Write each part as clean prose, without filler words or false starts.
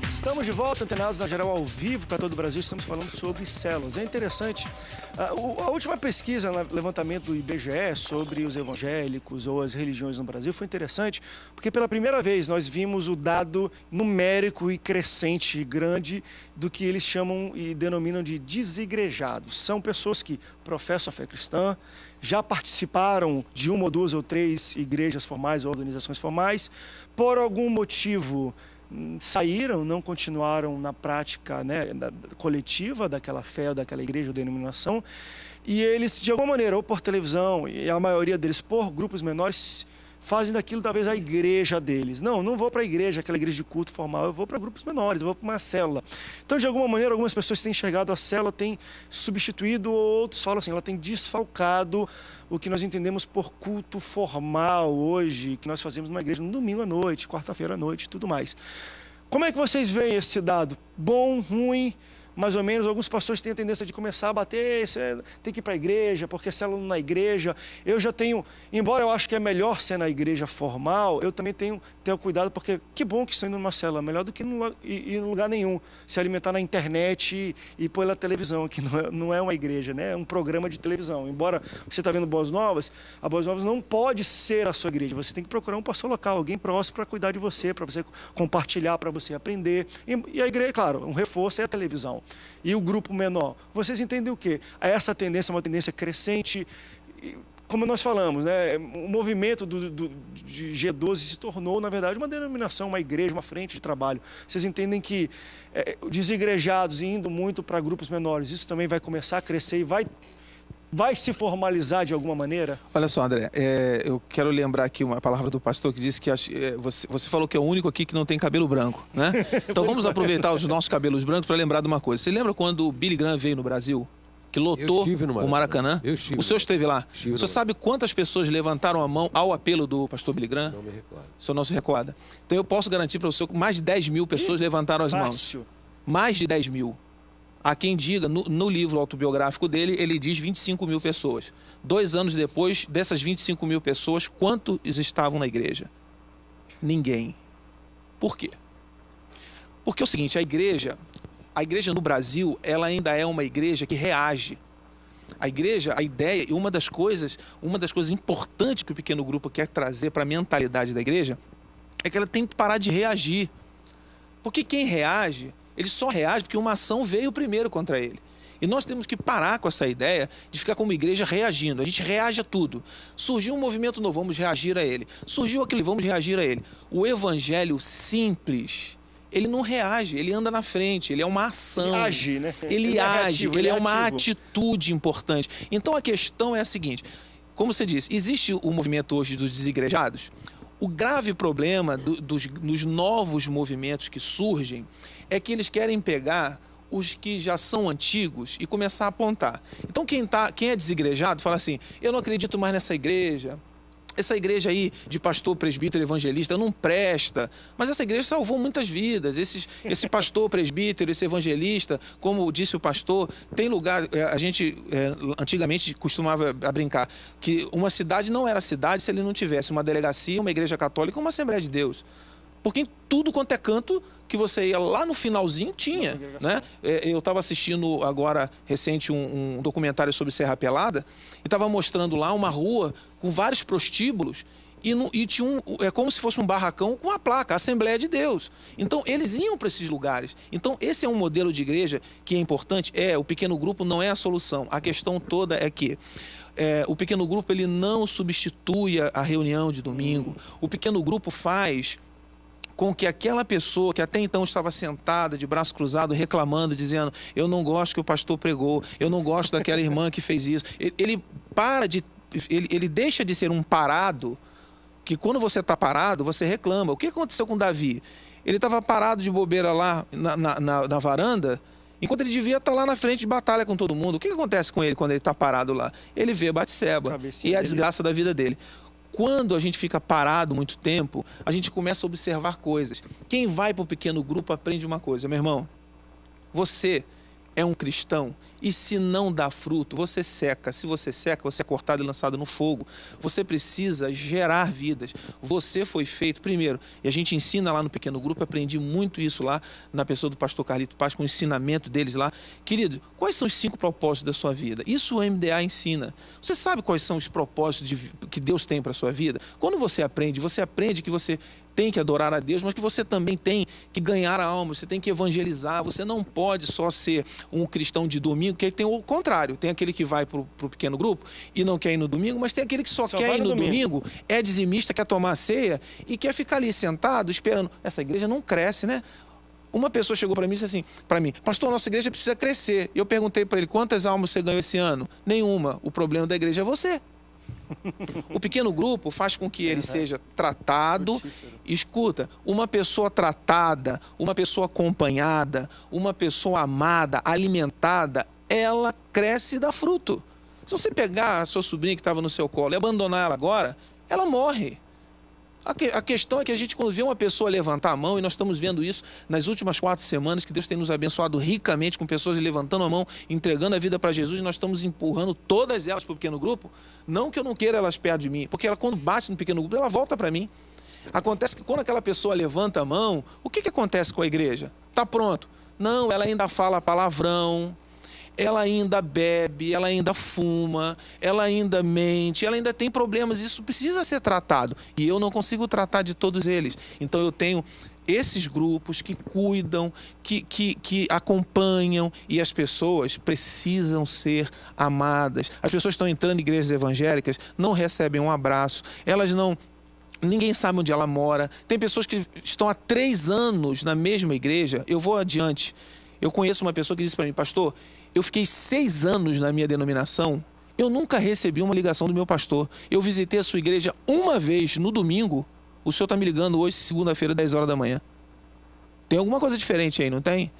Estamos de volta, antenados na geral ao vivo para todo o Brasil. Estamos falando sobre células. É interessante, a última pesquisa, levantamento do IBGE sobre os evangélicos ou as religiões no Brasil foi interessante, porque pela primeira vez nós vimos o dado numérico e crescente e grande do que eles chamam e denominam de desigrejados. São pessoas que professam a fé cristã, já participaram de uma ou duas ou três igrejas formais ou organizações formais, por algum motivo saíram, não continuaram na prática, né, coletiva daquela fé, ou daquela igreja ou denominação, e eles, de alguma maneira, ou por televisão, e a maioria deles por grupos menores, fazem daquilo talvez a igreja deles. Não vou para a igreja, aquela igreja de culto formal, eu vou para grupos menores, eu vou para uma célula. Então, de alguma maneira, algumas pessoas têm enxergado a célula, têm substituído, outros falam assim, ela tem desfalcado o que nós entendemos por culto formal hoje, que nós fazemos numa igreja no domingo à noite, quarta-feira à noite e tudo mais. Como é que vocês veem esse dado? Bom, ruim? Mais ou menos, alguns pastores têm a tendência de começar a bater, você tem que ir para a igreja, porque célula na igreja. Eu já tenho, embora eu acho que é melhor ser na igreja formal, eu também tenho cuidado, porque que bom que estão indo numa célula, melhor do que ir em lugar nenhum, se alimentar na internet e pela televisão, que não é uma igreja, né? É um programa de televisão. Embora você está vendo Boas Novas, a Boas Novas não pode ser a sua igreja, você tem que procurar um pastor local, alguém próximo para cuidar de você, para você compartilhar, para você aprender. E a igreja, claro, um reforço é a televisão. E o grupo menor, vocês entendem o quê? Essa tendência é uma tendência crescente, como nós falamos, né? O movimento de G12 se tornou, na verdade, uma denominação, uma igreja, uma frente de trabalho. Vocês entendem que desigrejados indo muito para grupos menores, isso também vai começar a crescer e vai se formalizar de alguma maneira? Olha só, André, eu quero lembrar aqui uma palavra do pastor que disse que você falou que é o único aqui que não tem cabelo branco, né? Então vamos aproveitar os nossos cabelos brancos para lembrar de uma coisa. Você lembra quando o Billy Graham veio no Brasil? Que lotou o Maracanã? O senhor esteve lá. O senhor sabe quantas pessoas levantaram a mão ao apelo do pastor Billy Graham? Não me recordo. O senhor não se recorda. Então eu posso garantir para o senhor que mais de 10 mil pessoas levantaram as mãos. Mais de 10 mil. Há quem diga, no livro autobiográfico dele, ele diz 25 mil pessoas. 2 anos depois, dessas 25 mil pessoas, quantos estavam na igreja? Ninguém. Por quê? Porque é o seguinte, a igreja no Brasil, ela ainda é uma igreja que reage. A igreja, a ideia, e uma das coisas importantes que o pequeno grupo quer trazer para a mentalidade da igreja, é que ela tem que parar de reagir. Porque quem reage, ele só reage porque uma ação veio primeiro contra ele. E nós temos que parar com essa ideia de ficar como igreja reagindo. A gente reage a tudo. Surgiu um movimento novo, vamos reagir a ele. Surgiu aquele, vamos reagir a ele. O evangelho simples, ele não reage, ele anda na frente, ele é uma ação. Ele age, né? Ele age, ele é uma atitude importante. Então a questão é a seguinte, como você disse, existe o movimento hoje dos desigrejados? O grave problema dos novos movimentos que surgem é que eles querem pegar os que já são antigos e começar a apontar. Então quem é desigrejado fala assim, eu não acredito mais nessa igreja, essa igreja aí de pastor, presbítero, evangelista não presta, mas essa igreja salvou muitas vidas, esse pastor, presbítero, esse evangelista, como disse o pastor, tem lugar, a gente antigamente costumava brincar, que uma cidade não era cidade se ele não tivesse uma delegacia, uma igreja católica, uma Assembleia de Deus. Porque em tudo quanto é canto que você ia lá no finalzinho tinha, né? Eu estava assistindo agora recente um documentário sobre Serra Pelada e estava mostrando lá uma rua com vários prostíbulos e tinha é como se fosse um barracão com uma placa, Assembleia de Deus. Então eles iam para esses lugares. Então esse é um modelo de igreja que é importante. O pequeno grupo não é a solução. A questão toda é que o pequeno grupo ele não substitui a reunião de domingo. O pequeno grupo faz com que aquela pessoa que até então estava sentada, de braço cruzado, reclamando, dizendo, eu não gosto que o pastor pregou, eu não gosto daquela irmã que fez isso. Ele deixa de ser um parado, que quando você está parado, você reclama. O que aconteceu com Davi? Ele estava parado de bobeira lá na varanda, enquanto ele devia estar lá na frente de batalha com todo mundo. O que acontece com ele quando ele está parado lá? Ele vê Batseba e é a desgraça da vida dele. Quando a gente fica parado muito tempo, a gente começa a observar coisas. Quem vai para o pequeno grupo aprende uma coisa, meu irmão. Você é um cristão e se não dá fruto, você seca. Se você seca, você é cortado e lançado no fogo. Você precisa gerar vidas. Você foi feito, primeiro, e a gente ensina lá no pequeno grupo, aprendi muito isso lá na pessoa do pastor Carlito Paz, com o ensinamento deles lá. Querido, quais são os 5 propósitos da sua vida? Isso o MDA ensina. Você sabe quais são os propósitos que Deus tem para a sua vida? Quando você aprende que você tem que adorar a Deus, mas que você também tem que ganhar a alma, você tem que evangelizar, você não pode só ser um cristão de domingo, porque tem o contrário, tem aquele que vai para o pequeno grupo e não quer ir no domingo, mas tem aquele que só quer ir no domingo, é dizimista, quer tomar a ceia e quer ficar ali sentado esperando. Essa igreja não cresce, né? Uma pessoa chegou para mim e disse assim, para mim, pastor, nossa igreja precisa crescer. E eu perguntei para ele, quantas almas você ganhou esse ano? Nenhuma. O problema da igreja é você. O pequeno grupo faz com que ele seja tratado. Escuta, uma pessoa tratada, uma pessoa acompanhada, uma pessoa amada, alimentada, ela cresce e dá fruto. Se você pegar a sua sobrinha que estava no seu colo e abandonar ela agora, ela morre. A questão é que a gente, quando vê uma pessoa levantar a mão, e nós estamos vendo isso nas últimas 4 semanas, que Deus tem nos abençoado ricamente com pessoas levantando a mão, entregando a vida para Jesus, e nós estamos empurrando todas elas para o pequeno grupo. Não que eu não queira elas perto de mim, porque ela, quando bate no pequeno grupo, ela volta para mim. Acontece que quando aquela pessoa levanta a mão, o que acontece com a igreja? Está pronto. Não, ela ainda fala palavrão, ela ainda bebe, ela ainda fuma, ela ainda mente, ela ainda tem problemas. Isso precisa ser tratado. E eu não consigo tratar de todos eles. Então eu tenho esses grupos que cuidam, que acompanham, e as pessoas precisam ser amadas. As pessoas estão entrando em igrejas evangélicas, não recebem um abraço, elas não... Ninguém sabe onde ela mora. Tem pessoas que estão há 3 anos na mesma igreja. Eu vou adiante. Eu conheço uma pessoa que disse para mim, pastor, eu fiquei 6 anos na minha denominação, eu nunca recebi uma ligação do meu pastor. Eu visitei a sua igreja uma vez no domingo, o senhor está me ligando hoje, segunda-feira, 10 horas da manhã. Tem alguma coisa diferente aí, não tem?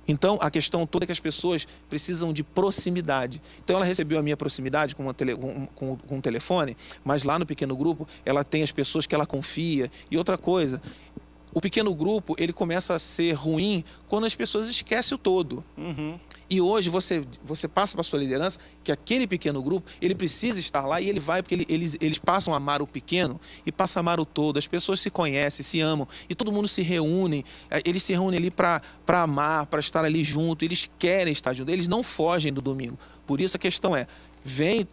Então, a questão toda é que as pessoas precisam de proximidade. Então, ela recebeu a minha proximidade com um telefone, mas lá no pequeno grupo, ela tem as pessoas que ela confia. E outra coisa, o pequeno grupo, ele começa a ser ruim quando as pessoas esquecem o todo. E hoje você passa para a sua liderança que aquele pequeno grupo, ele precisa estar lá, e ele vai porque eles passam a amar o pequeno e passam a amar o todo. As pessoas se conhecem, se amam, e todo mundo se reúne. Eles se reúnem ali para amar, para estar ali junto. Eles querem estar juntos, eles não fogem do domingo. Por isso a questão é,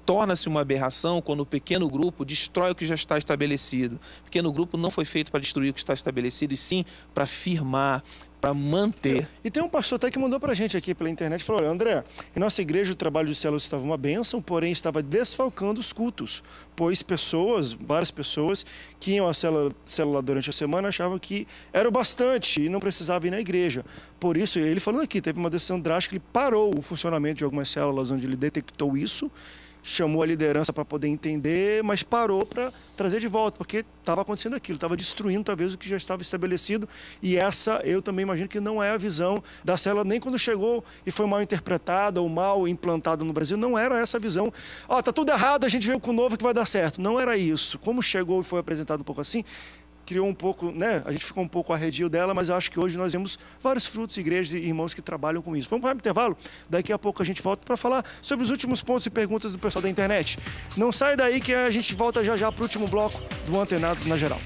torna-se uma aberração quando o pequeno grupo destrói o que já está estabelecido. O pequeno grupo não foi feito para destruir o que está estabelecido, e sim para firmar, para manter. E tem um pastor até que mandou para a gente aqui pela internet, falou, olha, André, em nossa igreja o trabalho de células estava uma bênção, porém estava desfalcando os cultos, pois várias pessoas que iam à célula durante a semana achavam que era o bastante e não precisava ir na igreja. Por isso, ele falando aqui, teve uma decisão drástica, ele parou o funcionamento de algumas células onde ele detectou isso, chamou a liderança para poder entender, mas parou para trazer de volta, porque estava acontecendo aquilo, estava destruindo talvez o que já estava estabelecido, e essa eu também imagino que não é a visão da célula, nem quando chegou e foi mal interpretada ou mal implantada no Brasil, não era essa a visão. Ó, tá tudo errado, a gente veio com o novo que vai dar certo. Não era isso. Como chegou e foi apresentado um pouco assim, criou um pouco, né? A gente ficou um pouco arredio dela, mas eu acho que hoje nós vemos vários frutos, igrejas e irmãos que trabalham com isso. Vamos para o intervalo? Daqui a pouco a gente volta para falar sobre os últimos pontos e perguntas do pessoal da internet. Não sai daí que a gente volta já para o último bloco do Antenados na Geral.